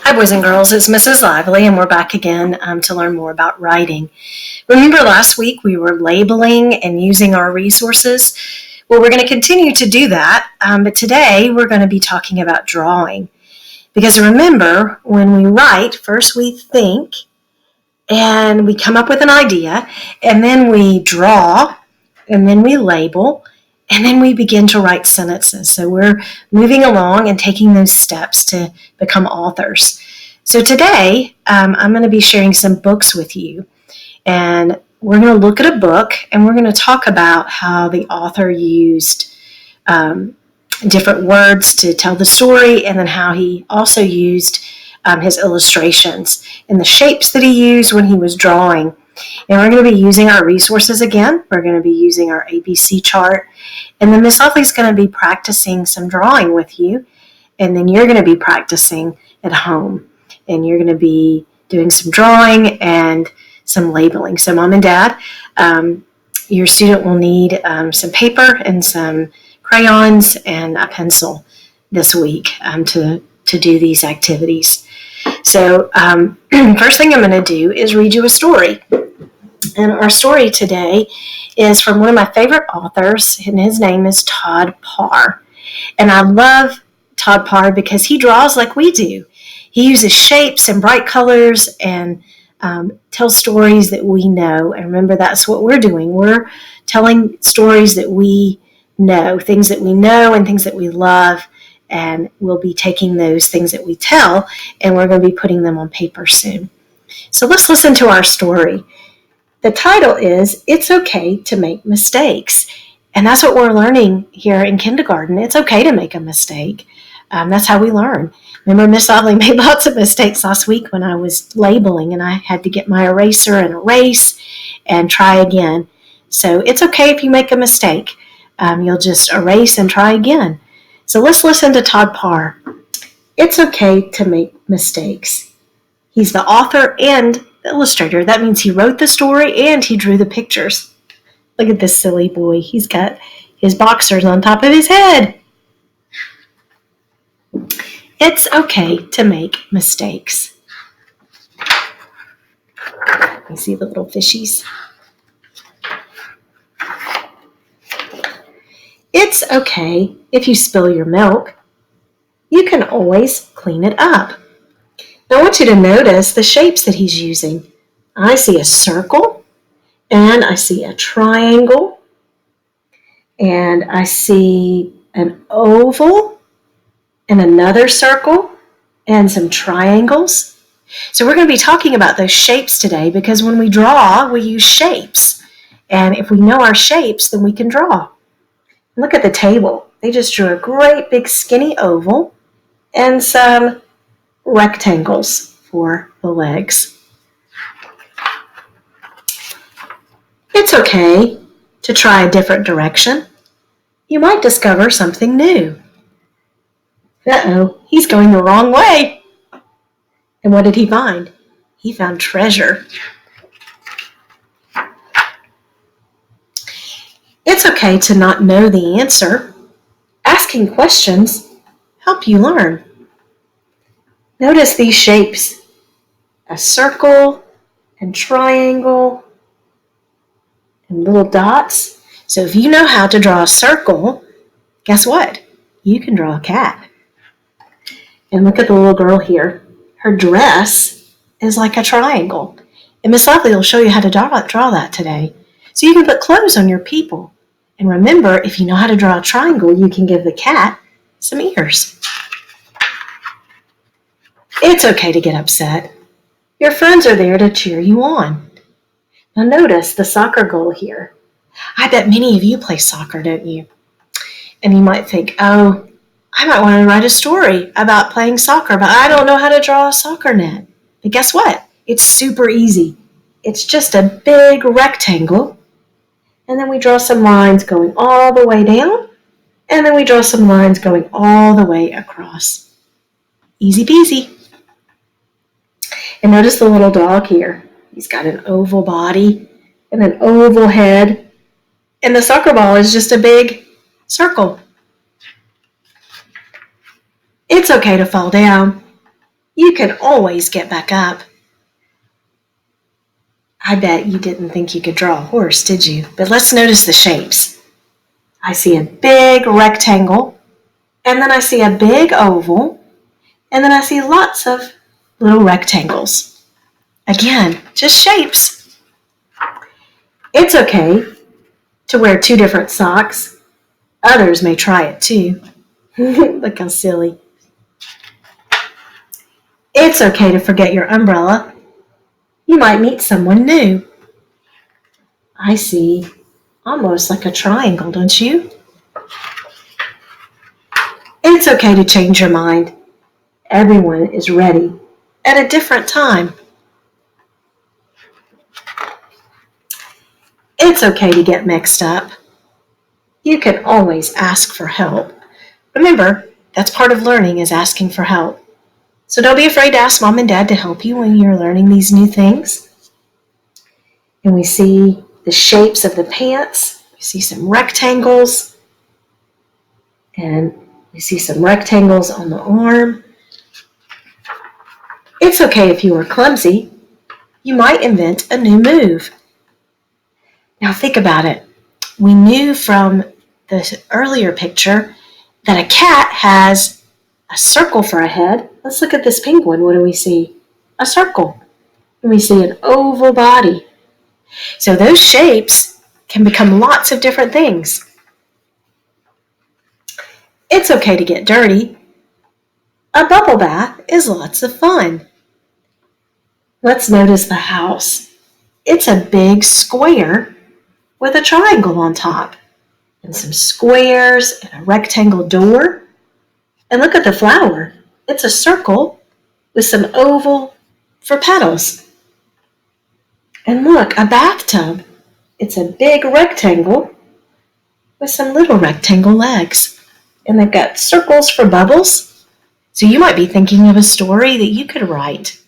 Hi, boys and girls. It's Mrs. Lively, and we're back again to learn more about writing. Remember last week we were labeling and using our resources? Well, we're going to continue to do that, but today we're going to be talking about drawing. Because remember, when we write, first we think, and we come up with an idea, and then we draw, and then we label, and then we begin to write sentences. So we're moving along and taking those steps to become authors. So today, I'm going to be sharing some books with you. And we're going to look at a book, and we're going to talk about how the author used different words to tell the story, and then how he also used his illustrations and the shapes that he used when he was drawing. And we're going to be using our resources again. We're going to be using our ABC chart. And then Miss Lively's going to be practicing some drawing with you. And then you're going to be practicing at home. And you're going to be doing some drawing and some labeling. So Mom and Dad, your student will need some paper and some crayons and a pencil this week to do these activities. So first thing I'm going to do is read you a story. And our story today is from one of my favorite authors, and his name is Todd Parr. And I love Todd Parr because he draws like we do. He uses shapes and bright colors and tells stories that we know. And remember, that's what we're doing. We're telling stories that we know, things that we know and things that we love. And we'll be taking those things that we tell, and we're going to be putting them on paper soon. So let's listen to our story. The title is, It's Okay to Make Mistakes. And that's what we're learning here in kindergarten. It's okay to make a mistake. That's how we learn. Remember, Miss Lively made lots of mistakes last week when I was labeling, and I had to get my eraser and erase and try again. So it's okay if you make a mistake. You'll just erase and try again. So let's listen to Todd Parr. It's okay to make mistakes. He's the author and the illustrator. That means he wrote the story and he drew the pictures. Look at this silly boy. He's got his boxers on top of his head. It's okay to make mistakes. You see the little fishies? It's okay if you spill your milk. You can always clean it up. Now, I want you to notice the shapes that he's using. I see a circle, and I see a triangle, and I see an oval, and another circle, and some triangles. So we're going to be talking about those shapes today, because when we draw, we use shapes. And if we know our shapes, then we can draw. Look at the table. They just drew a great big skinny oval and some rectangles for the legs. It's okay to try a different direction. You might discover something new. Uh-oh, he's going the wrong way. And what did he find? He found treasure. It's okay to not know the answer. Asking questions help you learn. Notice these shapes, a circle and triangle and little dots. So if you know how to draw a circle, guess what? You can draw a cat. And look at the little girl here. Her dress is like a triangle. And Miss Lively will show you how to draw that today. So you can put clothes on your people. And remember, if you know how to draw a triangle, you can give the cat some ears. It's okay to get upset. Your friends are there to cheer you on. Now notice the soccer goal here. I bet many of you play soccer, don't you? And you might think, oh, I might want to write a story about playing soccer, but I don't know how to draw a soccer net. But guess what? It's super easy. It's just a big rectangle. And then we draw some lines going all the way down. And then we draw some lines going all the way across. Easy peasy. And notice the little dog here. He's got an oval body and an oval head. And the soccer ball is just a big circle. It's okay to fall down. You can always get back up. I bet you didn't think you could draw a horse, did you? But let's notice the shapes. I see a big rectangle, and then I see a big oval, and then I see lots of little rectangles. Again, just shapes. It's okay to wear 2 different socks. Others may try it too. Look how silly. It's okay to forget your umbrella. You might meet someone new. I see almost like a triangle, don't you? It's okay to change your mind. Everyone is ready at a different time. It's okay to get mixed up. You can always ask for help. Remember, that's part of learning is asking for help. So don't be afraid to ask mom and dad to help you when you're learning these new things. And we see the shapes of the pants. We see some rectangles. And we see some rectangles on the arm. It's okay if you are clumsy. You might invent a new move. Now think about it. We knew from the earlier picture that a cat has a circle for a head. Let's look at this penguin. What do we see? A circle. And we see an oval body. So those shapes can become lots of different things. It's okay to get dirty. A bubble bath is lots of fun. Let's notice the house. It's a big square with a triangle on top, and some squares and a rectangle door. And look at the flower. It's a circle with some oval for petals. And look, a bathtub. It's a big rectangle with some little rectangle legs. And they've got circles for bubbles. So you might be thinking of a story that you could write.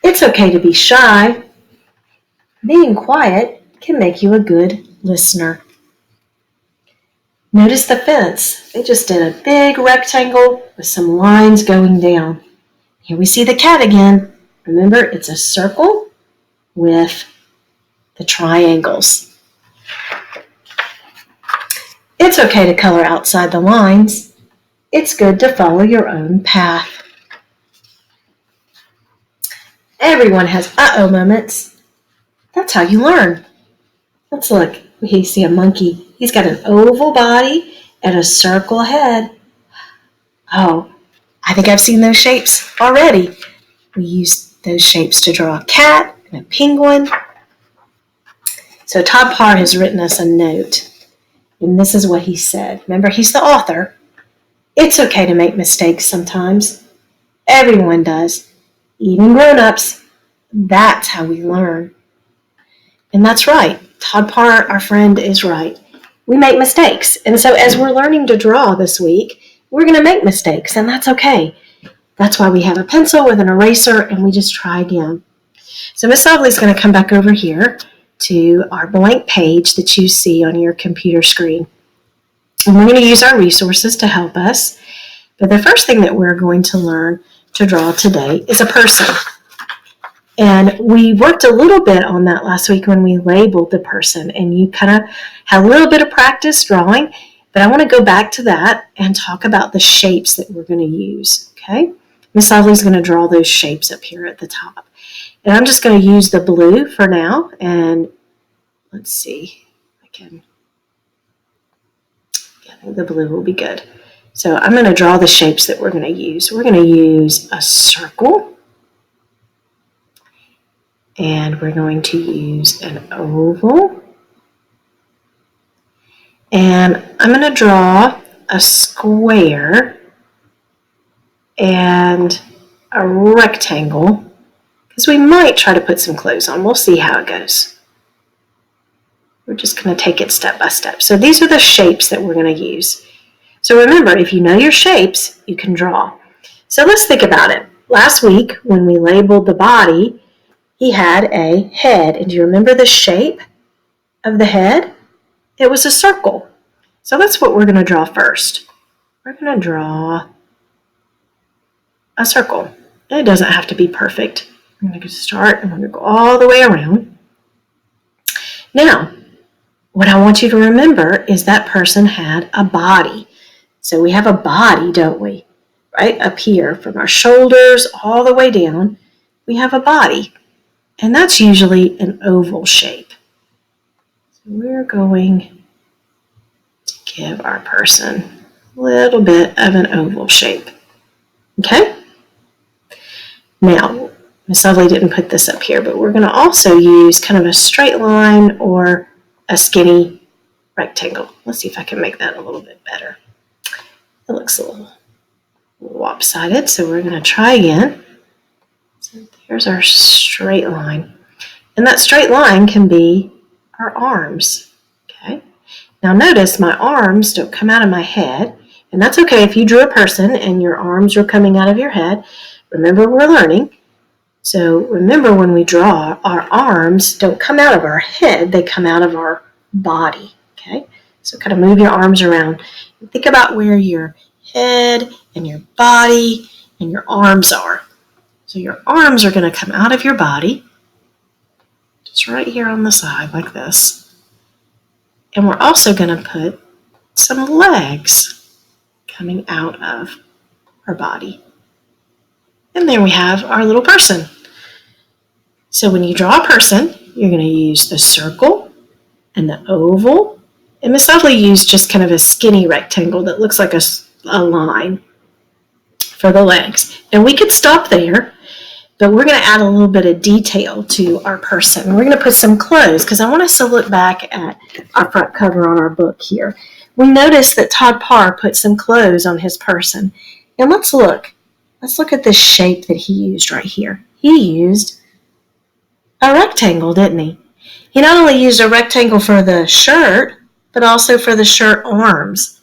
It's okay to be shy. Being quiet can make you a good listener. Notice the fence. They just did a big rectangle with some lines going down. Here we see the cat again. Remember, it's a circle with the triangles. It's okay to color outside the lines. It's good to follow your own path. Everyone has uh-oh moments. That's how you learn. Let's look. We see a monkey. He's got an oval body and a circle head. Oh, I think I've seen those shapes already. We use those shapes to draw a cat and a penguin. So Todd Parr has written us a note, and this is what he said. Remember, he's the author. It's okay to make mistakes sometimes. Everyone does, even grown-ups. That's how we learn. And that's right. Todd Parr, our friend, is right. We make mistakes. And so as we're learning to draw this week, we're going to make mistakes, and that's okay. That's why we have a pencil with an eraser, and we just try again. So Miss Ovely's going to come back over here to our blank page that you see on your computer screen. And we're going to use our resources to help us. But the first thing that we're going to learn to draw today is a person. And we worked a little bit on that last week when we labeled the person, and you kind of had a little bit of practice drawing, but I want to go back to that and talk about the shapes that we're going to use, okay? Miss Ovely's going to draw those shapes up here at the top. And I'm just going to use the blue for now, and let's see, I think the blue will be good. So I'm going to draw the shapes that we're going to use. We're going to use a circle, and we're going to use an oval, and I'm going to draw a square and a rectangle, because we might try to put some clothes on. We'll see how it goes. We're just going to take it step by step. So these are the shapes that we're going to use. So remember, if you know your shapes, you can draw. So let's think about it. Last week, when we labeled the body, he had a head. And do you remember the shape of the head? It was a circle. So that's what we're going to draw first. We're going to draw a circle. It doesn't have to be perfect. I'm going to start and we're going to go all the way around. Now, what I want you to remember is that person had a body. So we have a body, don't we? Right up here, from our shoulders all the way down, we have a body. And that's usually an oval shape. So we're going to give our person a little bit of an oval shape. Okay? Now, Miss Lovely didn't put this up here, but we're going to also use kind of a straight line or a skinny rectangle. Let's see if I can make that a little bit better. It looks a little lopsided, so we're going to try again. So there's our straight line. And that straight line can be our arms. Okay. Now notice my arms don't come out of my head, and that's okay if you drew a person and your arms are coming out of your head. Remember, we're learning. So remember, when we draw, our arms don't come out of our head, they come out of our body. Okay. So kind of move your arms around and think about where your head and your body and your arms are. So your arms are going to come out of your body, just right here on the side like this. And we're also going to put some legs coming out of our body. And there we have our little person. So when you draw a person, you're going to use the circle and the oval. And Miss Lovely used just kind of a skinny rectangle that looks like a line for the legs. And we could stop there, but we're going to add a little bit of detail to our person. We're going to put some clothes, because I want us to look back at our front cover on our book here. We noticed that Todd Parr put some clothes on his person. And let's look. Let's look at this shape that he used right here. He used a rectangle, didn't he? He not only used a rectangle for the shirt, but also for the shirt arms.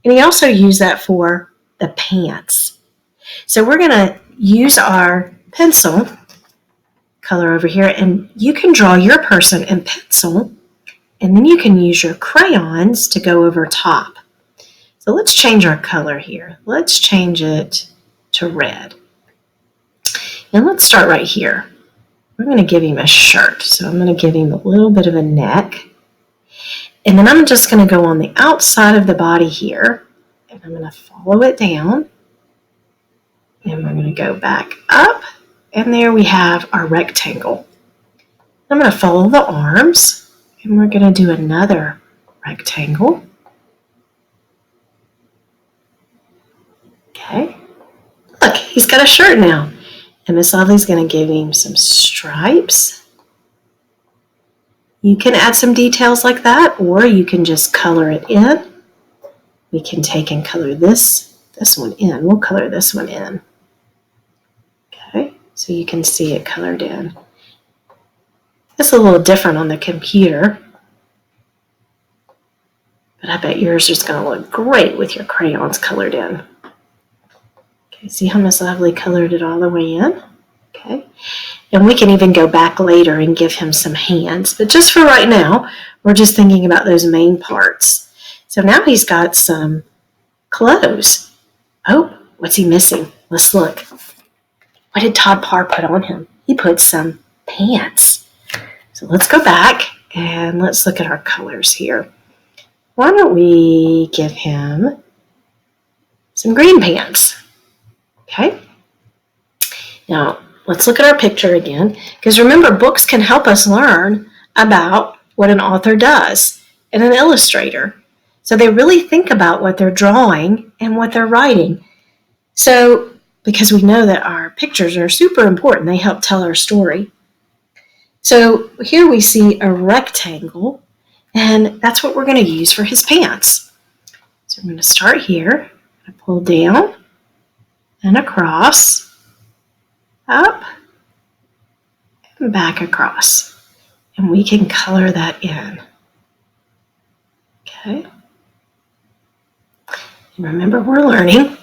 And he also used that for the pants. So we're going to use our pencil color over here, and you can draw your person in pencil, and then you can use your crayons to go over top. So let's change our color here. Let's change it to red. And let's start right here. We're going to give him a shirt. So I'm going to give him a little bit of a neck. And then I'm just going to go on the outside of the body here, and I'm going to follow it down. And we're going to go back up, and there we have our rectangle. I'm going to follow the arms, and we're going to do another rectangle. Okay. Look, he's got a shirt now. And Miss Lovely's going to give him some stripes. You can add some details like that, or you can just color it in. We can take and color this one in. We'll color this one in. Okay, so you can see it colored in. It's a little different on the computer, but I bet yours is going to look great with your crayons colored in. Okay, see how Miss Lovely colored it all the way in? Okay, and we can even go back later and give him some hands, but just for right now, we're just thinking about those main parts. So now he's got some clothes. Oh, what's he missing? Let's look. What did Todd Parr put on him? He put some pants. So let's go back and let's look at our colors here. Why don't we give him some green pants? Okay. Now, let's look at our picture again, because remember, books can help us learn about what an author does and an illustrator. So they really think about what they're drawing and what they're writing. So, because we know that our pictures are super important, they help tell our story. So here we see a rectangle, and that's what we're going to use for his pants. So I'm going to start here, pull down and across, up and back across, and we can color that in. Okay. And remember, we're learning,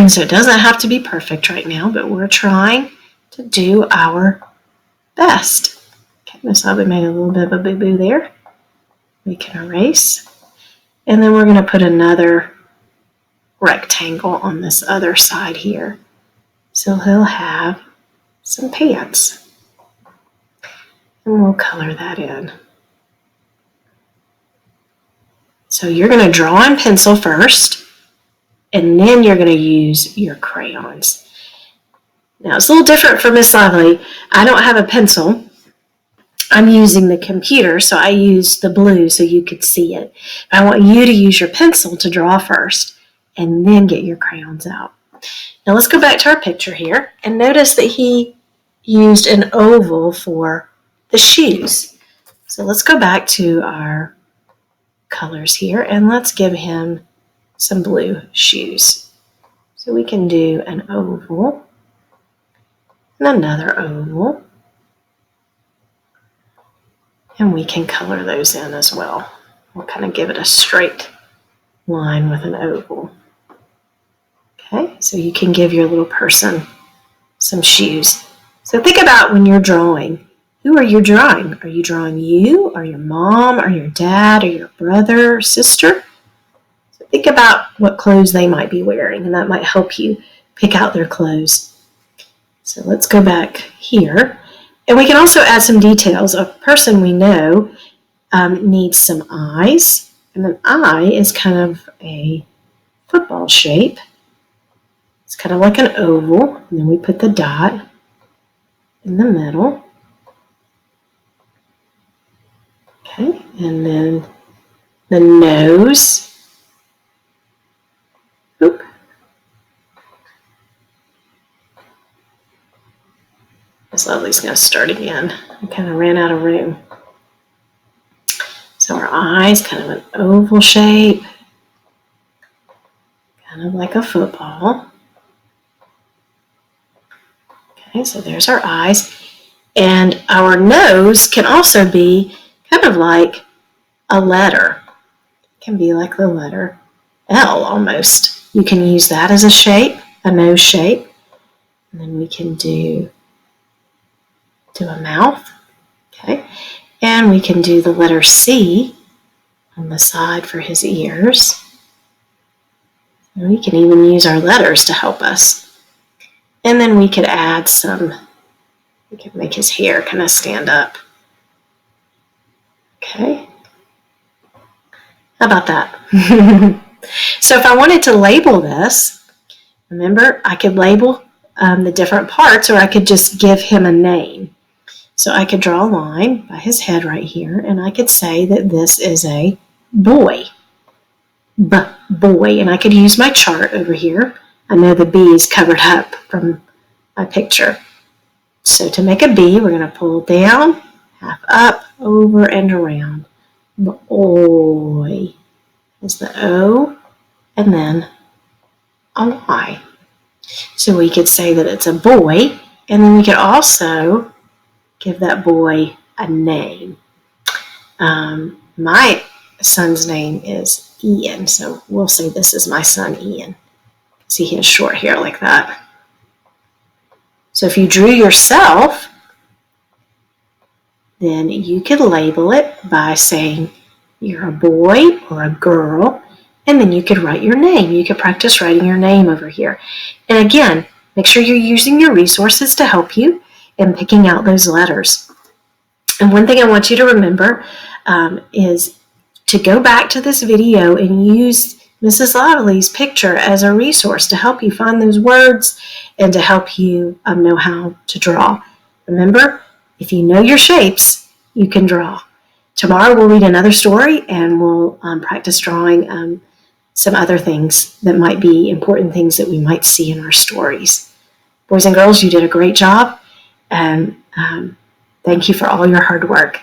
so it doesn't have to be perfect right now, but we're trying to do our best. Okay, Miss Lovely made a little bit of a boo-boo there. We can erase, and then we're going to put another rectangle on this other side here. So he'll have some pants. And we'll color that in. So you're going to draw in pencil first, and then you're going to use your crayons. Now, it's a little different for Miss Lively. I don't have a pencil. I'm using the computer, so I use the blue so you could see it. I want you to use your pencil to draw first, and then get your crayons out. Now, let's go back to our picture here, and notice that he used an oval for the shoes. So let's go back to our colors here, and let's give him some blue shoes. So we can do an oval and another oval, and we can color those in as well. We'll kind of give it a straight line with an oval. Okay, so you can give your little person some shoes. So think about when you're drawing. Who are you drawing? Are you drawing you, or your mom, or your dad, or your brother, or sister? So think about what clothes they might be wearing, and that might help you pick out their clothes. So let's go back here. And we can also add some details. A person we know needs some eyes, and an eye is kind of a football shape. It's kind of like an oval, and then we put the dot in the middle. Okay, and then the nose. Oop. Miss Lovely's going to start again. I kind of ran out of room. So our eyes, kind of an oval shape, kind of like a football. Okay, so there's our eyes. And our nose can also be kind of like a letter. It can be like the letter L almost. You can use that as a shape, a nose shape. And then we can do a mouth. Okay. And we can do the letter C on the side for his ears. And we can even use our letters to help us. And then we could add we could make his hair kind of stand up. Okay. How about that? So if I wanted to label this, remember, I could label the different parts, or I could just give him a name. So I could draw a line by his head right here, and I could say that this is a boy. Boy. And I could use my chart over here. I know the B is covered up from my picture. So to make a B, we're going to pull down, half up, over, and around. Boy is the O, and then a Y. So we could say that it's a boy, and then we could also give that boy a name. My son's name is Ian, so we'll say this is my son Ian. See, he has short hair like that. So if you drew yourself, then you could label it by saying you're a boy or a girl, and then you could write your name. You could practice writing your name over here. And again, make sure you're using your resources to help you in picking out those letters. And one thing I want you to remember is to go back to this video and use Mrs. Lively's picture as a resource to help you find those words and to help you know how to draw. Remember, if you know your shapes, you can draw. Tomorrow we'll read another story, and we'll practice drawing some other things that might be important things that we might see in our stories. Boys and girls, you did a great job, and thank you for all your hard work.